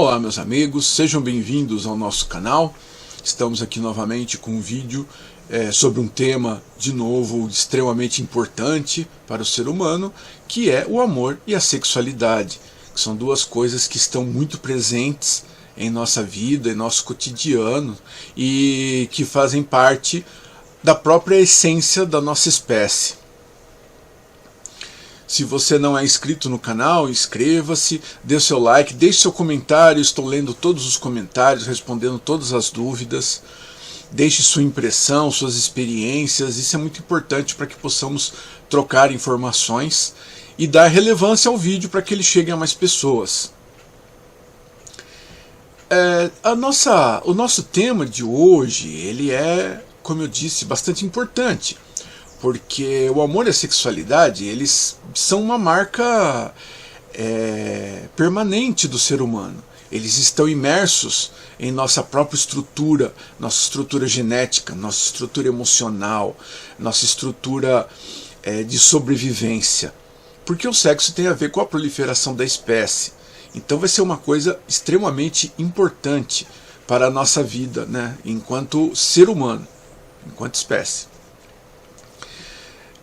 Olá meus amigos, sejam bem-vindos ao nosso canal. Estamos aqui novamente com um vídeo sobre um tema, de novo, extremamente importante para o ser humano, que é o amor e a sexualidade, que são duas coisas que estão muito presentes em nossa vida, em nosso cotidiano, e que fazem parte da própria essência da nossa espécie. Se você não é inscrito no canal, inscreva-se, dê seu like, deixe seu comentário, estou lendo todos os comentários, respondendo todas as dúvidas. Deixe sua impressão, suas experiências, isso é muito importante para que possamos trocar informações e dar relevância ao vídeo para que ele chegue a mais pessoas. O nosso tema de hoje, ele é, como eu disse, bastante importante. Porque o amor e a sexualidade, eles são uma marca permanente do ser humano. Eles estão imersos em nossa própria estrutura, nossa estrutura genética, nossa estrutura emocional, nossa estrutura de sobrevivência. Porque o sexo tem a ver com a proliferação da espécie. Então vai ser uma coisa extremamente importante para a nossa vida, né, enquanto ser humano, enquanto espécie.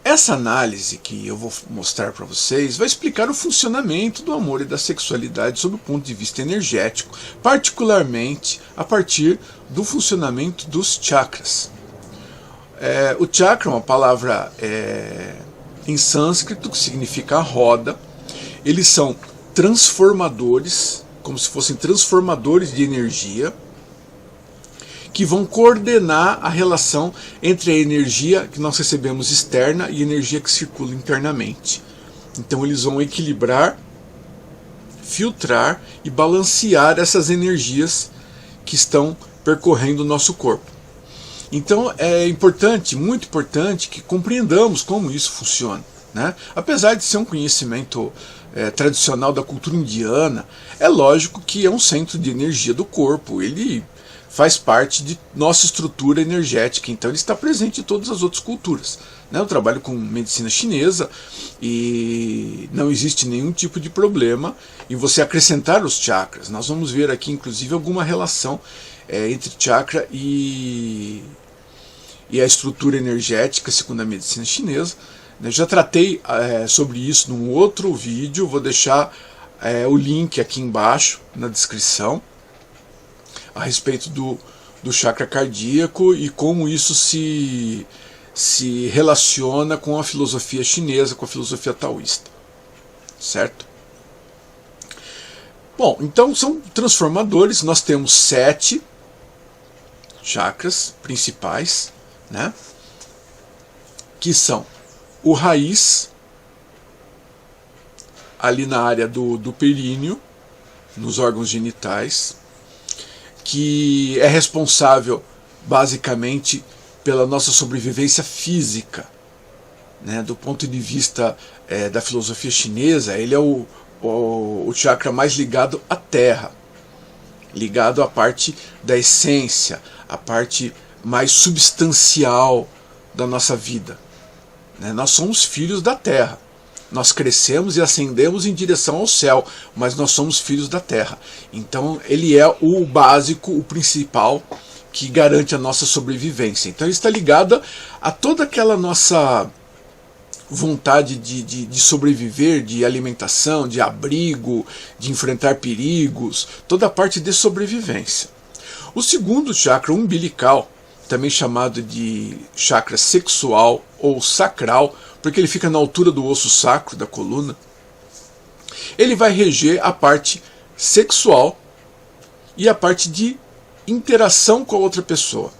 Essa análise que eu vou mostrar para vocês vai explicar o funcionamento do amor e da sexualidade sob o ponto de vista energético, particularmente a partir do funcionamento dos chakras. O chakra é uma palavra em sânscrito que significa roda. Eles são transformadores, como se fossem transformadores de energia, que vão coordenar a relação entre a energia que nós recebemos externa e a energia que circula internamente. Então eles vão equilibrar, filtrar e balancear essas energias que estão percorrendo o nosso corpo. Então é importante, muito importante, que compreendamos como isso funciona, né? Apesar de ser um conhecimento tradicional da cultura indiana, é lógico que é um centro de energia do corpo. Ele faz parte de nossa estrutura energética, então ele está presente em todas as outras culturas. Eu trabalho com medicina chinesa e não existe nenhum tipo de problema em você acrescentar os chakras. Nós vamos ver aqui, inclusive, alguma relação entre chakra e a estrutura energética, segundo a medicina chinesa. Eu já tratei sobre isso num outro vídeo, vou deixar o link aqui embaixo na descrição, a respeito do chakra cardíaco e como isso se relaciona com a filosofia chinesa, com a filosofia taoísta, certo? Bom, então são transformadores. Nós temos 7 chakras principais, né? Que são o raiz, ali na área do períneo, nos órgãos genitais, que é responsável basicamente pela nossa sobrevivência física, né? Do ponto de vista da filosofia chinesa, ele é o chakra mais ligado à terra, ligado à parte da essência, à parte mais substancial da nossa vida, né? Nós somos filhos da terra. Nós crescemos e ascendemos em direção ao céu, mas nós somos filhos da terra. Então ele é o básico, o principal, que garante a nossa sobrevivência. Então ele está ligado a toda aquela nossa vontade de sobreviver, de alimentação, de abrigo, de enfrentar perigos, toda a parte de sobrevivência. O segundo chakra, umbilical, também chamado de chakra sexual ou sacral, porque ele fica na altura do osso sacro da coluna, ele vai reger a parte sexual e a parte de interação com a outra pessoa.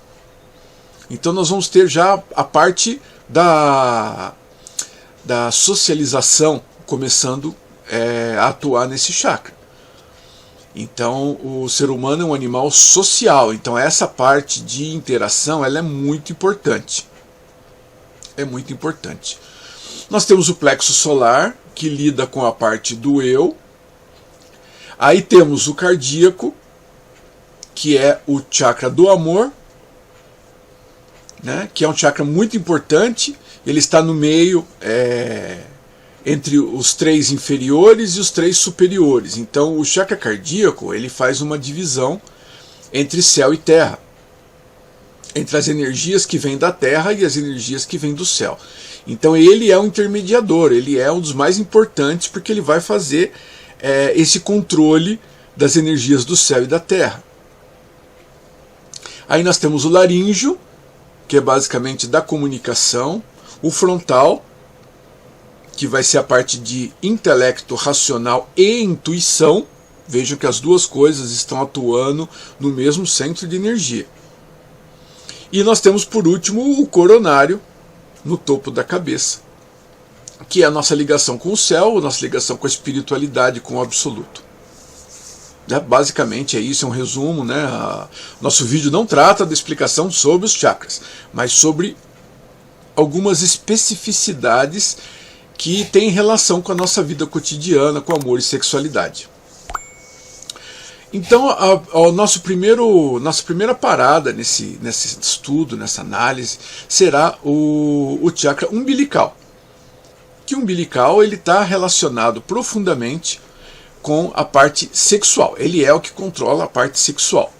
Então nós vamos ter já a parte da socialização começando a atuar nesse chakra. Então o ser humano é um animal social, então essa parte de interação ela é muito importante. É muito importante. Nós temos o plexo solar, que lida com a parte do eu. Aí temos o cardíaco, que é o chakra do amor, né, que é um chakra muito importante. Ele está no meio entre os 3 inferiores e os 3 superiores. Então o chakra cardíaco ele faz uma divisão entre céu e terra, entre as energias que vêm da terra e as energias que vêm do céu. Então ele é um intermediador, ele é um dos mais importantes porque ele vai fazer esse controle das energias do céu e da terra. Aí nós temos o laríngeo, que é basicamente da comunicação, o frontal, que vai ser a parte de intelecto, racional e intuição. Vejam que as duas coisas estão atuando no mesmo centro de energia. E nós temos por último o coronário, no topo da cabeça, que é a nossa ligação com o céu, a nossa ligação com a espiritualidade, com o absoluto. Basicamente é isso, é um resumo, né? Nosso vídeo não trata da explicação sobre os chakras, mas sobre algumas especificidades que têm relação com a nossa vida cotidiana, com amor e sexualidade. Então, nossa primeira parada nesse estudo, nessa análise, será o chakra umbilical. Que o umbilical está relacionado profundamente com a parte sexual. Ele é o que controla a parte sexual.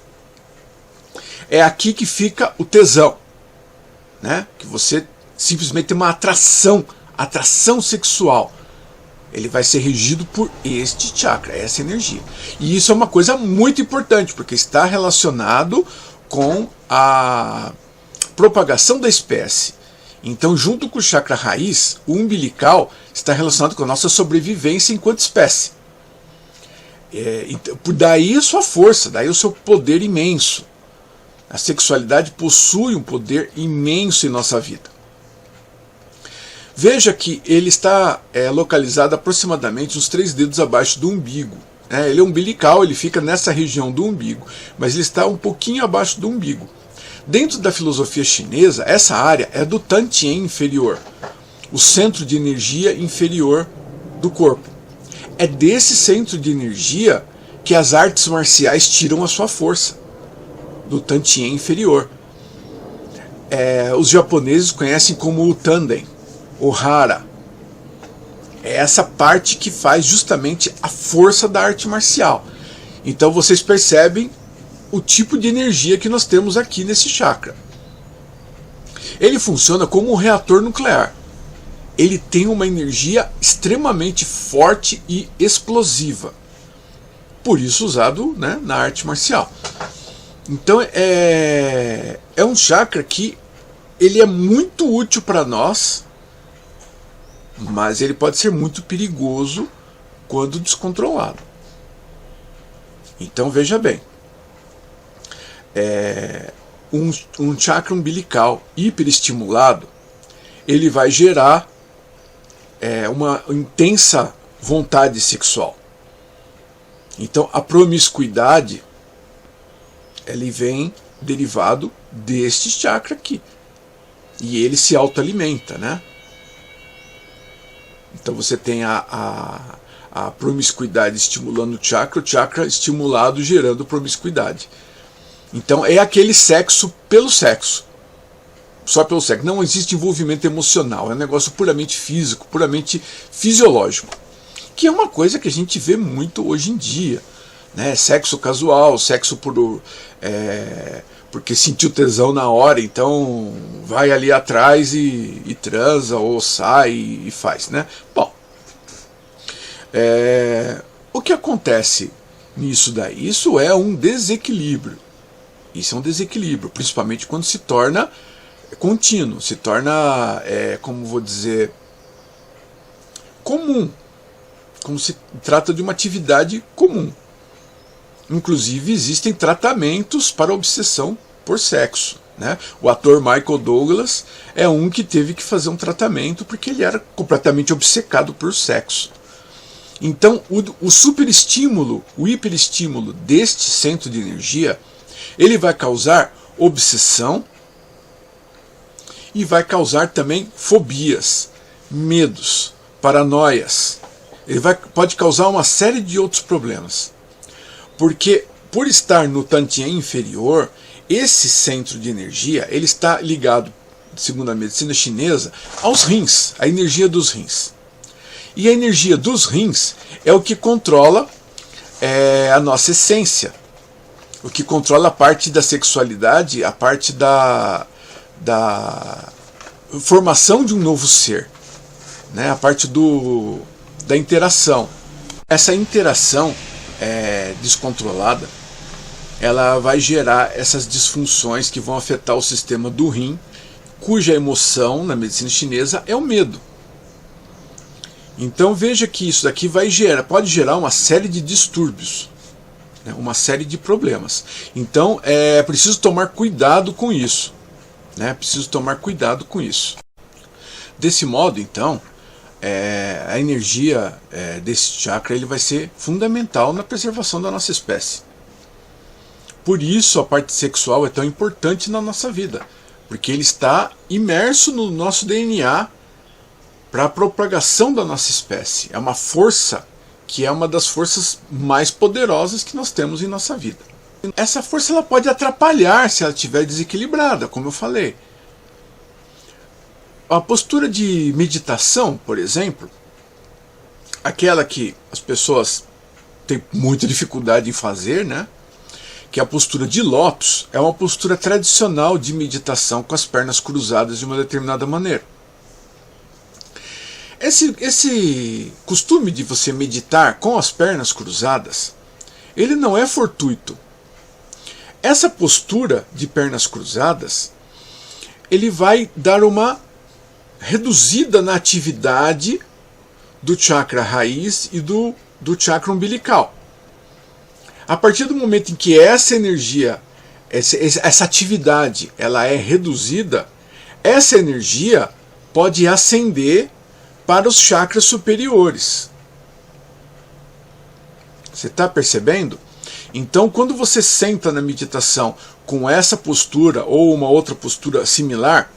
É aqui que fica o tesão, né? Que você simplesmente tem uma atração sexual. Ele vai ser regido por este chakra, essa energia. E isso é uma coisa muito importante, porque está relacionado com a propagação da espécie. Então, junto com o chakra raiz, o umbilical está relacionado com a nossa sobrevivência enquanto espécie. Daí a sua força, daí o seu poder imenso. A sexualidade possui um poder imenso em nossa vida. Veja que ele está localizado aproximadamente uns 3 dedos abaixo do umbigo. Ele é umbilical, ele fica nessa região do umbigo, mas ele está um pouquinho abaixo do umbigo. Dentro da filosofia chinesa, essa área é do Tantien inferior, o centro de energia inferior do corpo. É desse centro de energia que as artes marciais tiram a sua força, do Tantien inferior. Os japoneses conhecem como o Tanden, o Hara. É essa parte que faz justamente a força da arte marcial. Então vocês percebem o tipo de energia que nós temos aqui nesse chakra. Ele funciona como um reator nuclear. Ele tem uma energia extremamente forte e explosiva. Por isso usado, né, na arte marcial. Então é um chakra que ele é muito útil para nós, mas ele pode ser muito perigoso quando descontrolado. Então veja bem, um chakra umbilical hiperestimulado, ele vai gerar uma intensa vontade sexual. Então a promiscuidade, ele vem derivado deste chakra aqui, e ele se autoalimenta, né? Então você tem a promiscuidade estimulando o chakra estimulado gerando promiscuidade. Então é aquele sexo pelo sexo. Só pelo sexo. Não existe envolvimento emocional. É um negócio puramente físico, puramente fisiológico. Que é uma coisa que a gente vê muito hoje em dia. Né? Sexo casual, sexo porque sentiu tesão na hora, então vai ali atrás e transa, ou sai e faz, né? Bom, o que acontece nisso daí? Isso é um desequilíbrio. Isso é um desequilíbrio, principalmente quando se torna contínuo, se torna, como vou dizer, comum, como se trata de uma atividade comum. Inclusive existem tratamentos para obsessão por sexo, né? O ator Michael Douglas é um que teve que fazer um tratamento porque ele era completamente obcecado por sexo. Então o superestímulo, o hiperestímulo deste centro de energia, ele vai causar obsessão e vai causar também fobias, medos, paranoias. Ele pode causar uma série de outros problemas. Porque por estar no Tantien inferior, esse centro de energia, ele está ligado, segundo a medicina chinesa, aos rins, à energia dos rins. E a energia dos rins é o que controla a nossa essência, o que controla a parte da sexualidade, a parte da formação de um novo ser, né? A parte da interação. Essa interação descontrolada, ela vai gerar essas disfunções que vão afetar o sistema do rim, cuja emoção na medicina chinesa é o medo. Então veja que isso daqui pode gerar uma série de distúrbios, né, uma série de problemas. Então é preciso tomar cuidado com isso, né, preciso tomar cuidado com isso. Desse modo, então, a energia desse chakra ele vai ser fundamental na preservação da nossa espécie. Por isso a parte sexual é tão importante na nossa vida, porque ele está imerso no nosso DNA para a propagação da nossa espécie. É uma força que é uma das forças mais poderosas que nós temos em nossa vida. Essa força ela pode atrapalhar se ela estiver desequilibrada, como eu falei. A postura de meditação, por exemplo, aquela que as pessoas têm muita dificuldade em fazer, né? Que é a postura de lótus, é uma postura tradicional de meditação com as pernas cruzadas de uma determinada maneira. Esse costume de você meditar com as pernas cruzadas, ele não é fortuito. Essa postura de pernas cruzadas, ele vai dar uma reduzida na atividade do chakra raiz e do chakra umbilical. A partir do momento em que essa energia, essa atividade, ela é reduzida, essa energia pode ascender para os chakras superiores. Você está percebendo? Então, quando você senta na meditação com essa postura ou uma outra postura similar,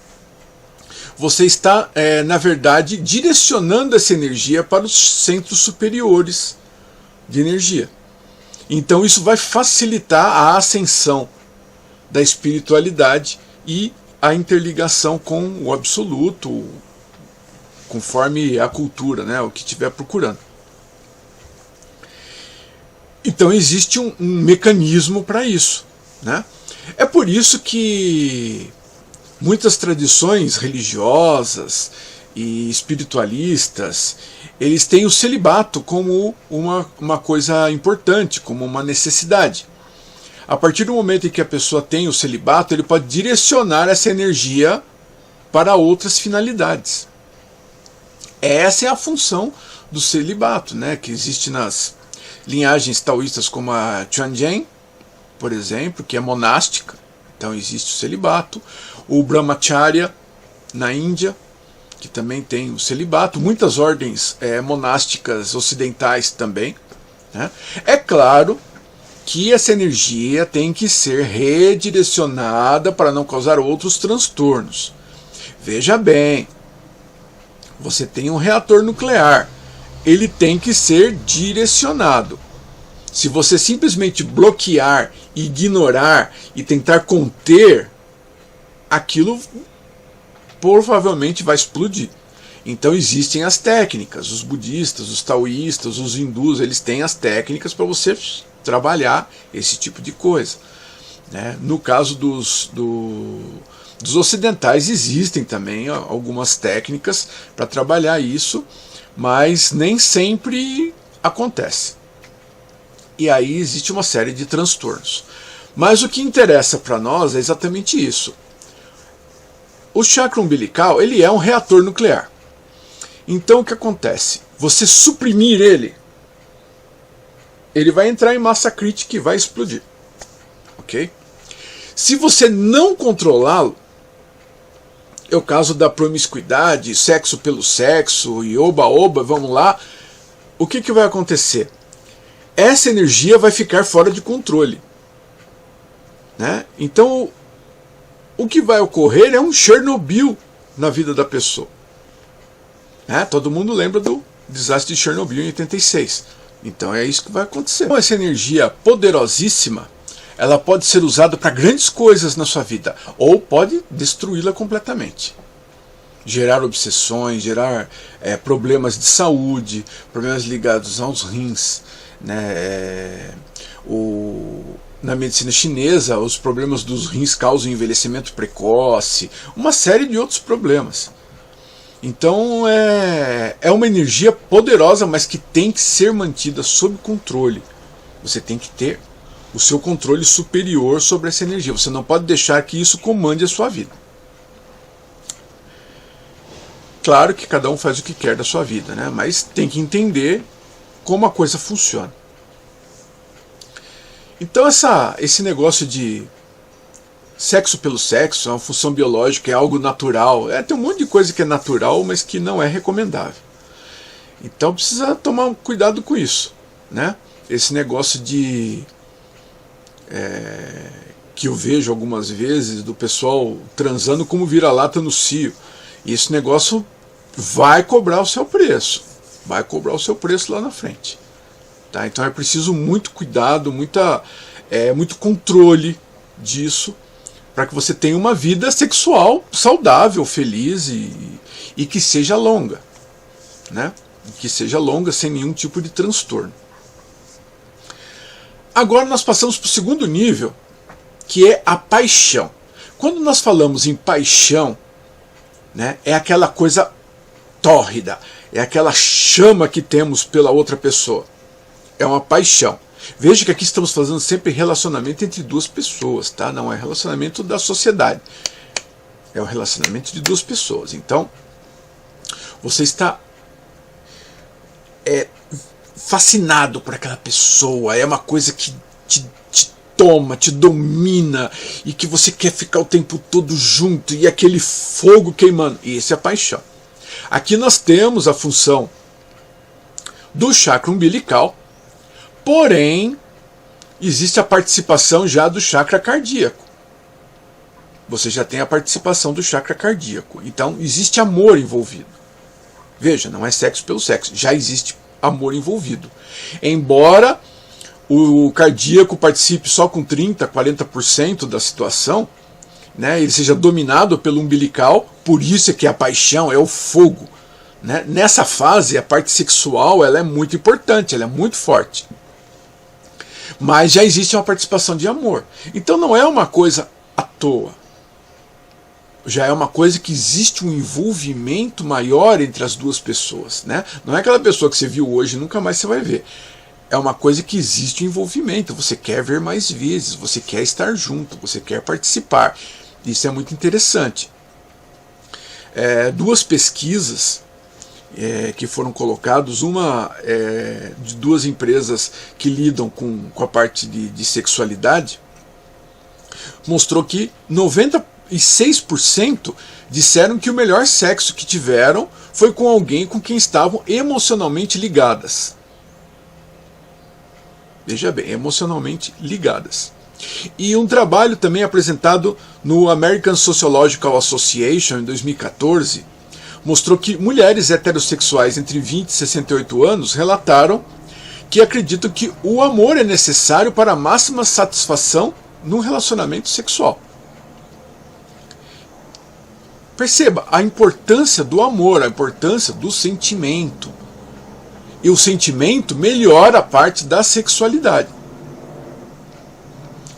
você está, na verdade, direcionando essa energia para os centros superiores de energia. Então isso vai facilitar a ascensão da espiritualidade e a interligação com o absoluto, conforme a cultura, né, o que estiver procurando. Então existe um mecanismo para isso, né? É por isso que muitas tradições religiosas e espiritualistas, eles têm o celibato como uma coisa importante, como uma necessidade. A partir do momento em que a pessoa tem o celibato, ele pode direcionar essa energia para outras finalidades. Essa é a função do celibato, né, que existe nas linhagens taoístas como a Chuanjian, por exemplo, que é monástica, então existe o celibato. O Brahmacharya, na Índia, que também tem o celibato, muitas ordens monásticas ocidentais também, né? É claro que essa energia tem que ser redirecionada para não causar outros transtornos. Veja bem, você tem um reator nuclear, ele tem que ser direcionado. Se você simplesmente bloquear, ignorar e tentar conter, aquilo provavelmente vai explodir. Então existem as técnicas, os budistas, os taoístas, os hindus, eles têm as técnicas para você trabalhar esse tipo de coisa, né? No caso dos ocidentais existem também algumas técnicas para trabalhar isso, mas nem sempre acontece. E aí existe uma série de transtornos. Mas o que interessa para nós é exatamente isso. O chakra umbilical, ele é um reator nuclear. Então o que acontece? Você suprimir ele vai entrar em massa crítica e vai explodir. Ok? Se você não controlá-lo, é o caso da promiscuidade, sexo pelo sexo e oba-oba, vamos lá, o que vai acontecer? Essa energia vai ficar fora de controle, né? Então o que vai ocorrer é um Chernobyl na vida da pessoa, né? Todo mundo lembra do desastre de Chernobyl em 86. Então é isso que vai acontecer. Então, essa energia poderosíssima, ela pode ser usada para grandes coisas na sua vida, ou pode destruí-la completamente. gerar obsessões, gerar problemas de saúde, problemas ligados aos rins, né? Na medicina chinesa, os problemas dos rins causam envelhecimento precoce, uma série de outros problemas. Então é uma energia poderosa, mas que tem que ser mantida sob controle. Você tem que ter o seu controle superior sobre essa energia. Você não pode deixar que isso comande a sua vida. Claro que cada um faz o que quer da sua vida, né? Mas tem que entender como a coisa funciona. Então esse negócio de sexo pelo sexo, é uma função biológica, é algo natural. Tem um monte de coisa que é natural, mas que não é recomendável. Então precisa tomar cuidado com isso, né? Esse negócio de que eu vejo algumas vezes do pessoal transando como vira-lata no cio. E esse negócio vai cobrar o seu preço. Vai cobrar o seu preço lá na frente. Tá? Então é preciso muito cuidado, muito controle disso, para que você tenha uma vida sexual saudável, feliz e que seja longa, né? Que seja longa sem nenhum tipo de transtorno. Agora nós passamos para o segundo nível, que é a paixão. Quando nós falamos em paixão, né, é aquela coisa tórrida, é aquela chama que temos pela outra pessoa. É uma paixão. Veja que aqui estamos fazendo sempre relacionamento entre duas pessoas, tá? Não é relacionamento da sociedade. É o relacionamento de duas pessoas. Então, você está fascinado por aquela pessoa, é uma coisa que te toma, te domina, e que você quer ficar o tempo todo junto, e aquele fogo queimando. E isso é paixão. Aqui nós temos a função do chakra umbilical, porém, existe a participação já do chakra cardíaco. Você já tem a participação do chakra cardíaco. Então, existe amor envolvido. Veja, não é sexo pelo sexo. Já existe amor envolvido. Embora o cardíaco participe só com 30%, 40% da situação, né, ele seja dominado pelo umbilical, por isso é que a paixão é o fogo. Né? Nessa fase, a parte sexual ela é muito importante, ela é muito forte. Mas já existe uma participação de amor. Então não é uma coisa à toa. Já é uma coisa que existe um envolvimento maior entre as duas pessoas. Né? Não é aquela pessoa que você viu hoje e nunca mais você vai ver. É uma coisa que existe um envolvimento. Você quer ver mais vezes, você quer estar junto, você quer participar. Isso é muito interessante. Duas pesquisas que foram colocados, uma de duas empresas que lidam com a parte de sexualidade, mostrou que 96% disseram que o melhor sexo que tiveram foi com alguém com quem estavam emocionalmente ligadas. Veja bem, emocionalmente ligadas. E um trabalho também apresentado no American Sociological Association em 2014 mostrou que mulheres heterossexuais entre 20 e 68 anos relataram que acreditam que o amor é necessário para a máxima satisfação no relacionamento sexual. Perceba a importância do amor, a importância do sentimento. E o sentimento melhora a parte da sexualidade.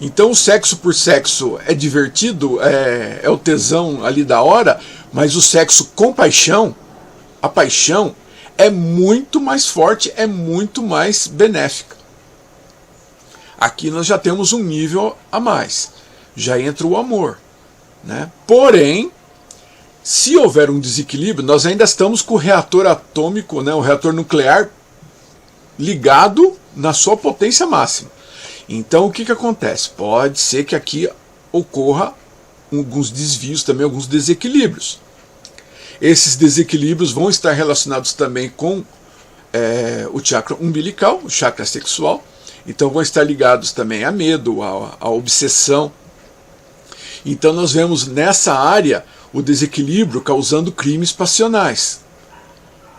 Então o sexo por sexo é divertido, é o tesão ali da hora, mas o sexo com paixão, a paixão, é muito mais forte, é muito mais benéfica. Aqui nós já temos um nível a mais, já entra o amor. Né? Porém, se houver um desequilíbrio, nós ainda estamos com o reator atômico, né, o reator nuclear, ligado na sua potência máxima. Então o que acontece? Pode ser que aqui ocorra alguns desvios também, alguns desequilíbrios. Esses desequilíbrios vão estar relacionados também com o chakra umbilical, o chakra sexual. Então vão estar ligados também a medo, a obsessão. Então nós vemos nessa área o desequilíbrio causando crimes passionais.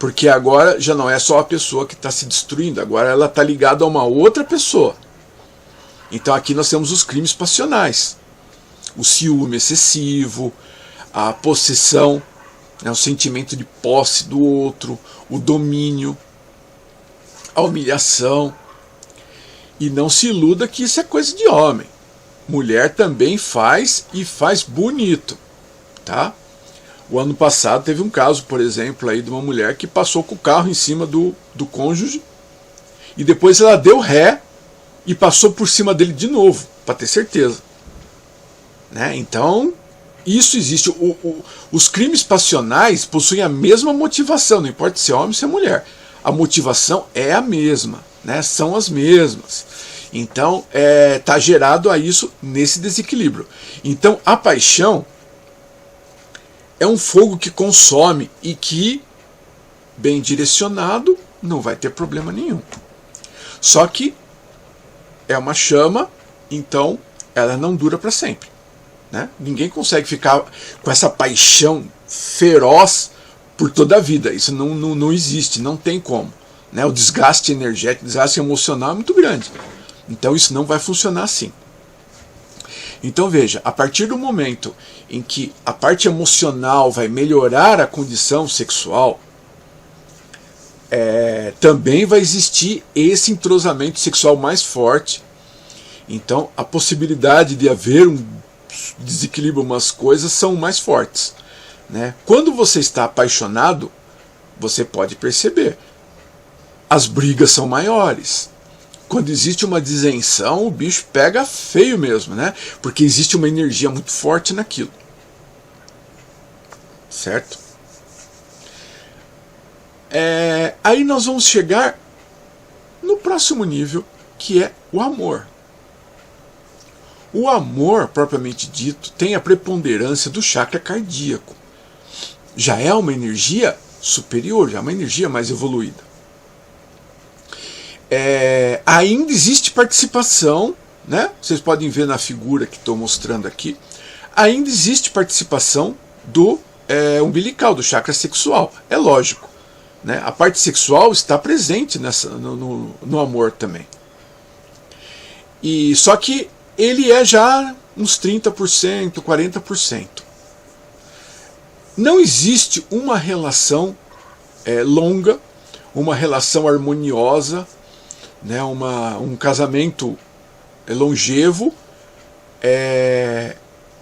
Porque agora já não é só a pessoa que está se destruindo, agora ela está ligada a uma outra pessoa. Então aqui nós temos os crimes passionais. O ciúme excessivo, a possessão, né? O sentimento de posse do outro, o domínio, a humilhação. E não se iluda que isso é coisa de homem. Mulher também faz e faz bonito, tá? O ano passado teve um caso, por exemplo, aí de uma mulher que passou com o carro em cima do cônjuge e depois ela deu ré e passou por cima dele de novo, para ter certeza, né? Então, isso existe. Os crimes passionais possuem a mesma motivação, não importa se é homem ou se é mulher. A motivação é a mesma, né? São as mesmas. Então, está gerado a isso nesse desequilíbrio. Então, a paixão é um fogo que consome e que, bem direcionado, não vai ter problema nenhum. Só que é uma chama, então ela não dura para sempre, né? Ninguém consegue ficar com essa paixão feroz por toda a vida. Isso não existe, não tem como, né? O desgaste energético, o desgaste emocional é muito grande. Então isso não vai funcionar assim. Então veja, a partir do momento em que a parte emocional vai melhorar a condição sexual, também vai existir esse entrosamento sexual mais forte. Então a possibilidade de haver um desequilíbrio, umas coisas são mais fortes, né? Quando você está apaixonado, você pode perceber, as brigas são maiores. Quando existe uma disenção, o bicho pega feio mesmo, né? Porque existe uma energia muito forte naquilo. Certo? Aí nós vamos chegar no próximo nível, que é o amor. O amor, propriamente dito, tem a preponderância do chakra cardíaco. Já é uma energia superior, já é uma energia mais evoluída. Ainda existe participação, né? Vocês podem ver na figura que estou mostrando aqui, ainda existe participação do umbilical, do chakra sexual, é lógico, né? A parte sexual está presente no amor também, e só que ele é já uns 30%, 40%. Não existe uma relação longa, uma relação harmoniosa, né, um casamento longevo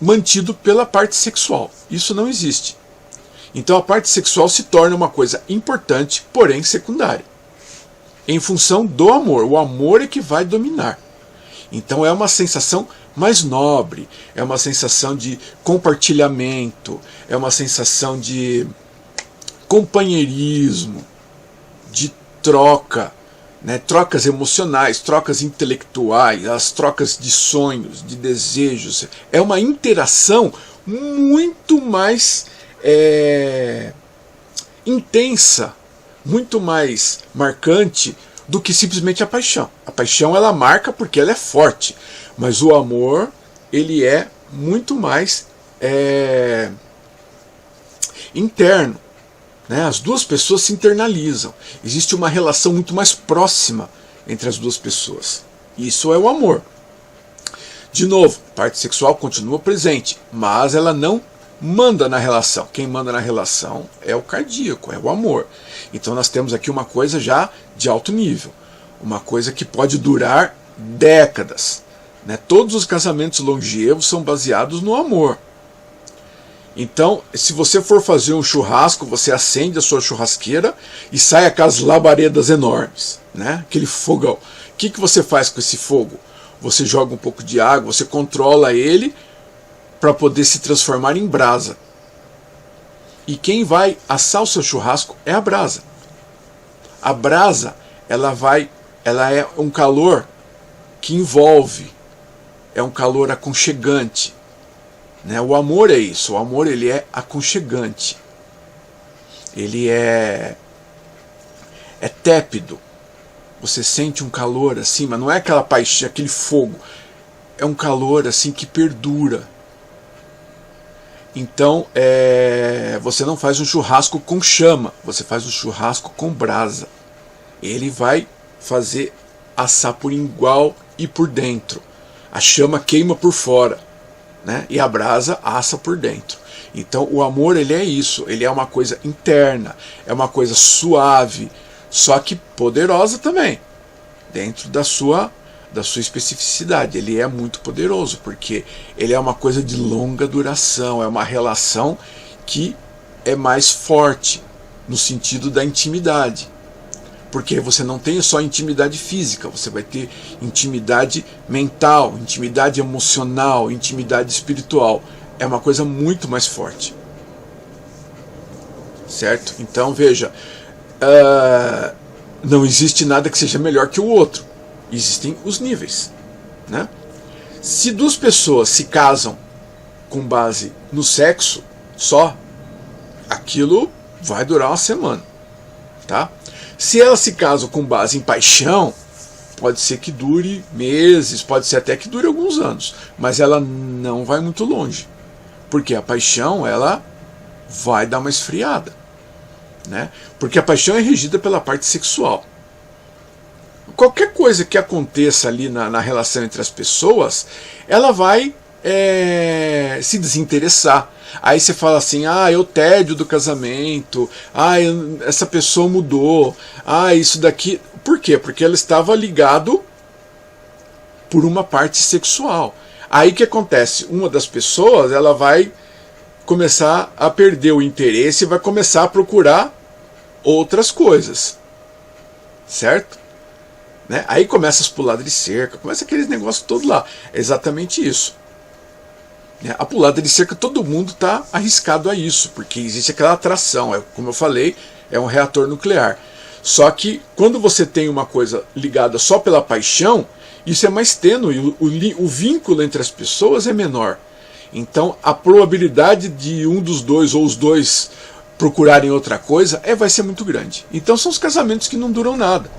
mantido pela parte sexual. Isso não existe. Então a parte sexual se torna uma coisa importante, porém secundária, em função do amor. O amor é que vai dominar. Então é uma sensação mais nobre, é uma sensação de compartilhamento, é uma sensação de companheirismo, de troca, né, trocas emocionais, trocas intelectuais, as trocas de sonhos, de desejos. É uma interação muito mais intensa, muito mais marcante do que simplesmente a paixão. A paixão ela marca porque ela é forte, mas o amor ele é muito mais interno. Né? As duas pessoas se internalizam. Existe uma relação muito mais próxima entre as duas pessoas. Isso é o amor. De novo, a parte sexual continua presente, mas ela não manda na relação. Quem manda na relação é o cardíaco, é o amor. Então nós temos aqui uma coisa já de alto nível. Uma coisa que pode durar décadas. Né? Todos os casamentos longevos são baseados no amor. Então, se você for fazer um churrasco, você acende a sua churrasqueira e sai aquelas labaredas enormes, né? Aquele fogão. O que você faz com esse fogo? Você joga um pouco de água, você controla ele para poder se transformar em brasa. E quem vai assar o seu churrasco é a brasa. A brasa, ela é um calor que envolve, é um calor aconchegante. Né? O amor é isso, o amor ele é aconchegante, ele é tépido, você sente um calor assim, mas não é aquela paixão, aquele fogo, é um calor assim que perdura. Então você não faz um churrasco com chama, você faz um churrasco com brasa, ele vai fazer assar por igual e por dentro, a chama queima por fora, né? E a brasa assa por dentro. Então o amor, ele é isso, ele é uma coisa interna, é uma coisa suave, só que poderosa também, dentro da sua especificidade. Ele é muito poderoso, porque ele é uma coisa de longa duração, é uma relação que é mais forte, no sentido da intimidade. Porque você não tem só intimidade física, você vai ter intimidade mental, intimidade emocional, intimidade espiritual. É uma coisa muito mais forte. Certo? Então veja, não existe nada que seja melhor que o outro. Existem os níveis, né? Se duas pessoas se casam com base no sexo só, aquilo vai durar uma semana, tá? Se elas se casam com base em paixão, pode ser que dure meses, pode ser até que dure alguns anos, mas ela não vai muito longe, porque a paixão, ela vai dar uma esfriada, né? Porque a paixão é regida pela parte sexual. Qualquer coisa que aconteça ali na relação entre as pessoas, ela vai se desinteressar. Aí você fala assim, eu tédio do casamento, essa pessoa mudou, isso daqui. Por quê? Porque ela estava ligado por uma parte sexual. Aí o que acontece? Uma das pessoas, ela vai começar a perder o interesse e vai começar a procurar outras coisas, certo? Né? Aí começa as puladas de cerca, começa aqueles negócios todo lá. É exatamente isso. A pulada de cerca, todo mundo está arriscado a isso, porque existe aquela atração, como eu falei, é um reator nuclear. Só que quando você tem uma coisa ligada só pela paixão, isso é mais tênue, o vínculo entre as pessoas é menor. Então a probabilidade de um dos dois ou os dois procurarem outra coisa vai ser muito grande. Então são os casamentos que não duram nada.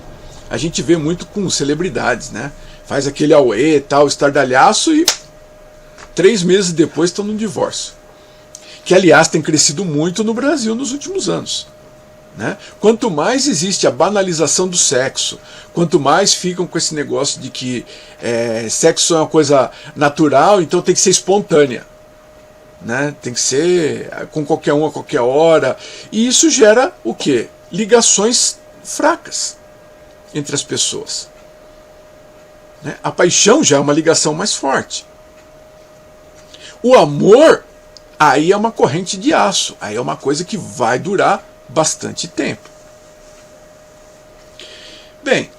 A gente vê muito com celebridades, né? Faz aquele auê, tal, estardalhaço e 3 meses depois estão no divórcio. Que, aliás, tem crescido muito no Brasil nos últimos anos. Né? Quanto mais existe a banalização do sexo, quanto mais ficam com esse negócio de que sexo é uma coisa natural, então tem que ser espontânea. Né? Tem que ser com qualquer um a qualquer hora. E isso gera o quê? Ligações fracas entre as pessoas. Né? A paixão já é uma ligação mais forte. O amor, aí é uma corrente de aço, aí é uma coisa que vai durar bastante tempo. Bem,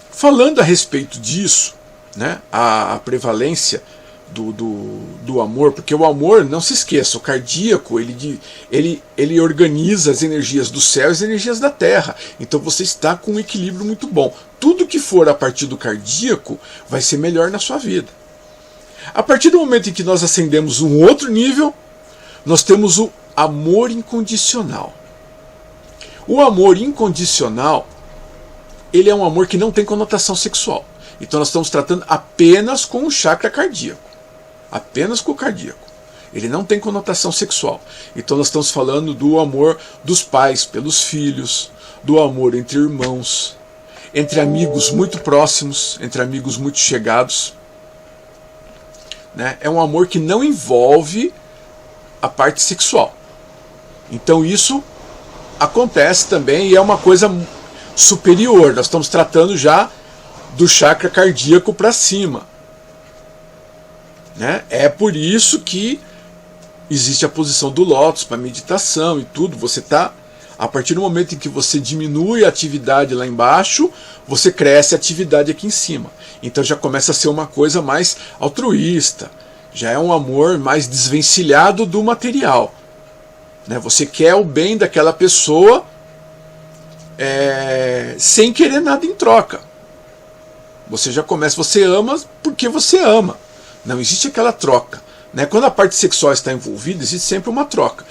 falando a respeito disso, né, a prevalência do amor, porque o amor, não se esqueça, o cardíaco, ele organiza as energias do céu e as energias da terra, então você está com um equilíbrio muito bom. Tudo que for a partir do cardíaco vai ser melhor na sua vida. A partir do momento em que nós ascendemos um outro nível, nós temos o amor incondicional. O amor incondicional, ele é um amor que não tem conotação sexual. Então nós estamos tratando apenas com o chakra cardíaco. Apenas com o cardíaco. Ele não tem conotação sexual. Então nós estamos falando do amor dos pais pelos filhos, do amor entre irmãos, entre amigos muito próximos, entre amigos muito chegados. Né? É um amor que não envolve a parte sexual. Então isso acontece também e é uma coisa superior. Nós estamos tratando já do chakra cardíaco para cima. Né? É por isso que existe a posição do lótus para meditação e tudo. Você está, a partir do momento em que você diminui a atividade lá embaixo, você cresce a atividade aqui em cima. Então já começa a ser uma coisa mais altruísta, já é um amor mais desvencilhado do material. Né? Você quer o bem daquela pessoa sem querer nada em troca. Você já começa, você ama porque você ama. Não existe aquela troca. Né? Quando a parte sexual está envolvida, existe sempre uma troca.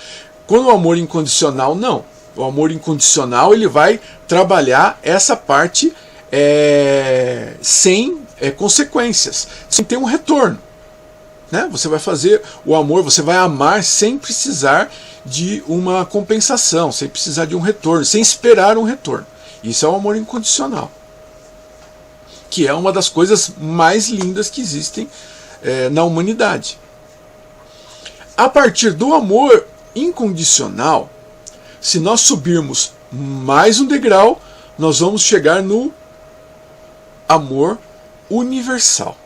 Quando o amor incondicional, não. O amor incondicional, ele vai trabalhar essa parte sem consequências, sem ter um retorno. Né? Você vai fazer o amor, você vai amar sem precisar de uma compensação, sem precisar de um retorno, sem esperar um retorno. Isso é o amor incondicional, que é uma das coisas mais lindas que existem na humanidade. A partir do amor incondicional, se nós subirmos mais um degrau, nós vamos chegar no amor universal.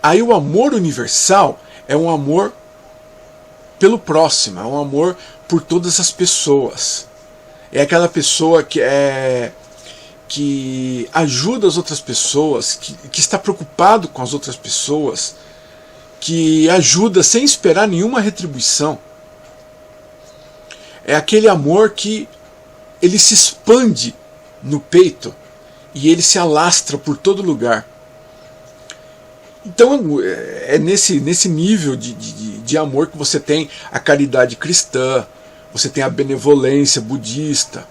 Aí o amor universal é um amor pelo próximo, é um amor por todas as pessoas. É aquela pessoa que ajuda as outras pessoas, que está preocupado com as outras pessoas, que ajuda sem esperar nenhuma retribuição. É aquele amor que ele se expande no peito e ele se alastra por todo lugar. Então é nesse nível de amor que você tem a caridade cristã, você tem a benevolência budista,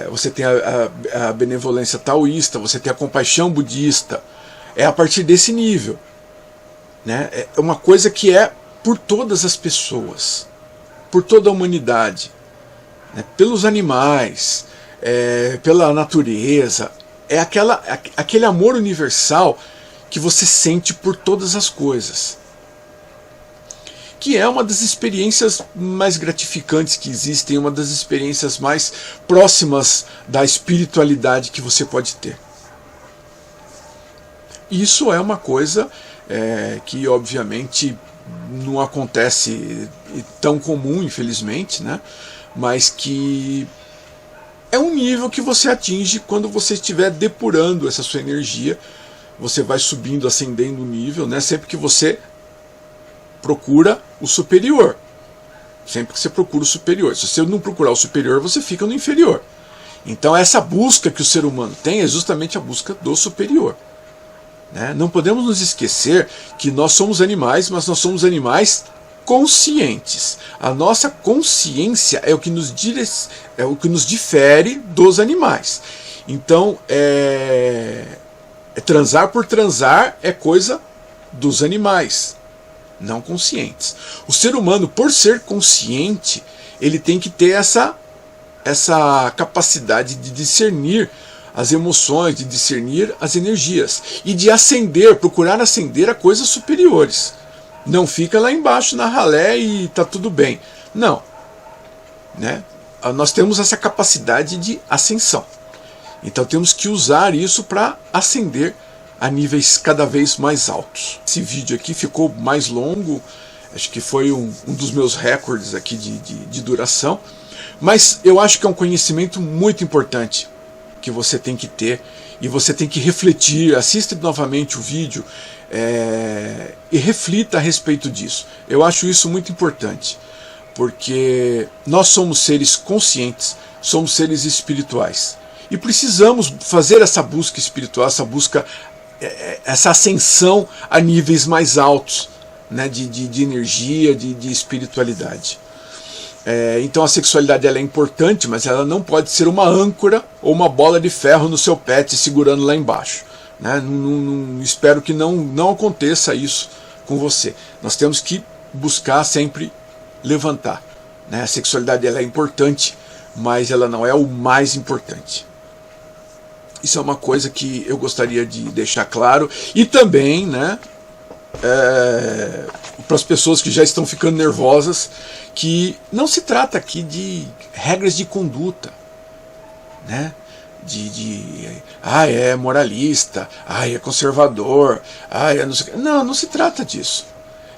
você tem a benevolência taoísta, você tem a compaixão budista. É a partir desse nível, né? É uma coisa que é por todas as pessoas, por toda a humanidade, né? Pelos animais, pela natureza. É aquele amor universal que você sente por todas as coisas, que é uma das experiências mais gratificantes que existem, uma das experiências mais próximas da espiritualidade que você pode ter. Isso é uma coisa que obviamente não acontece tão comum, infelizmente, né? Mas que é um nível que você atinge quando você estiver depurando essa sua energia. Você vai subindo, ascendendo o nível, né? Sempre que você procura o superior. Sempre que você procura o superior. Se você não procurar o superior, você fica no inferior. Então essa busca que o ser humano tem é justamente a busca do superior, né? Não podemos nos esquecer que nós somos animais, mas nós somos animais conscientes. A nossa consciência é o que nos difere dos animais. Então transar por transar é coisa dos animais, não conscientes. O ser humano, por ser consciente, ele tem que ter essa capacidade de discernir as emoções, de discernir as energias e de procurar ascender a coisas superiores. Não fica lá embaixo na ralé e tá tudo bem. Não, né? Nós temos essa capacidade de ascensão. Então temos que usar isso para ascender a níveis cada vez mais altos. Esse vídeo aqui ficou mais longo, acho que foi um dos meus recordes aqui de duração, mas eu acho que é um conhecimento muito importante que você tem que ter, e você tem que refletir. Assista novamente o vídeo e reflita a respeito disso. Eu acho isso muito importante, porque nós somos seres conscientes, somos seres espirituais. E precisamos fazer essa busca espiritual, essa ascensão a níveis mais altos, né, de energia, de espiritualidade. Então a sexualidade ela é importante, mas ela não pode ser uma âncora ou uma bola de ferro no seu pé te segurando lá embaixo, né? Espero que não aconteça isso com você. Nós temos que buscar sempre levantar, né? A sexualidade ela é importante, mas ela não é o mais importante. Isso é uma coisa que eu gostaria de deixar claro. E também, né, para as pessoas que já estão ficando nervosas, que não se trata aqui de regras de conduta, né? É moralista, é conservador, não sei o quê. Não se trata disso.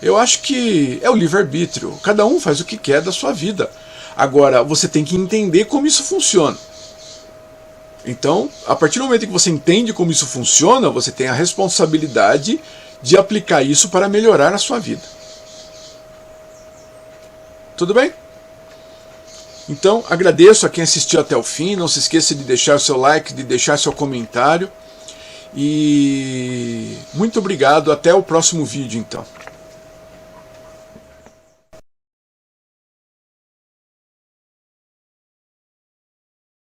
Eu acho que é o livre-arbítrio. Cada um faz o que quer da sua vida. Agora, você tem que entender como isso funciona. Então, a partir do momento que você entende como isso funciona, você tem a responsabilidade de aplicar isso para melhorar a sua vida. Tudo bem? Então, agradeço a quem assistiu até o fim. Não se esqueça de deixar o seu like, de deixar seu comentário. E muito obrigado. Até o próximo vídeo, então.